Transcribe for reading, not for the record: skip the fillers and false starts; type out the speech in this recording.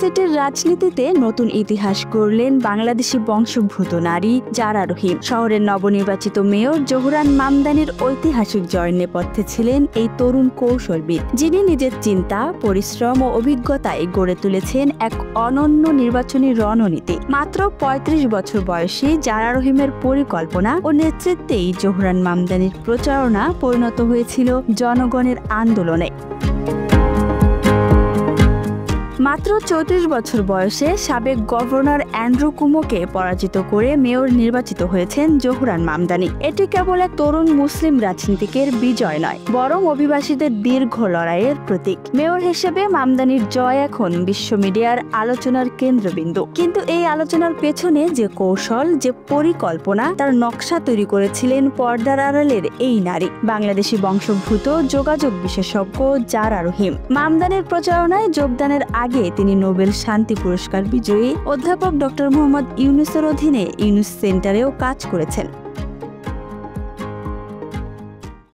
সিটির রাজনীতিতে নতুন ইতিহাস গড়লেন বাংলাদেশি বংশোদ্ভূত নারী জারা রহিম। শহরের নবনির্বাচিত মেয়র জোহরান মামদানির ঐতিহাসিক জয়ের নেপথ্যে ছিলেন এই তরুণ কৌশলবিদ, যিনি নিজের চিন্তা, পরিশ্রম ও অভিজ্ঞতায় গড়ে তুলেছেন এক অনন্য নির্বাচনী রণনীতি। মাত্র ৩৫ বছর বয়সী জারা রহিমের পরিকল্পনা ও নেতৃত্বেই জোহরান মামদানির প্রচারণা পরিণত হয়েছিল জনগণের আন্দোলনে। মাত্র ৩৪ বছর বয়সে সাবেক গভর্নর অ্যান্ড্রু কুমোকে পরাজিত করে মেয়র নির্বাচিত হয়েছেন জোহরান মামদানি। এটি কেবল এক তরুণ মুসলিম রাজনীতিকের বিজয় নয়, বরং অভিবাসীদের দীর্ঘ লড়াইয়ের প্রতীক। মেয়র হিসেবে মামদানির জয় এখন বিশ্ব মিডিয়ার আলোচনার কেন্দ্রবিন্দু। কিন্তু এই আলোচনার পেছনে যে কৌশল, যে পরিকল্পনা, তার নকশা তৈরি করেছিলেন পর্দার আড়ালের এই নারী, বাংলাদেশি বংশোদ্ভূত যোগাযোগ বিশেষজ্ঞ জারা রহিম। মামদানির প্রচারণায় যোগদানের আগে তিনি নোবেল শান্তি পুরস্কার বিজয়ী অধ্যাপক ডক্টর মোহাম্মদ ইউনূসের অধীনে ইউনূস সেন্টারেও কাজ করেছেন।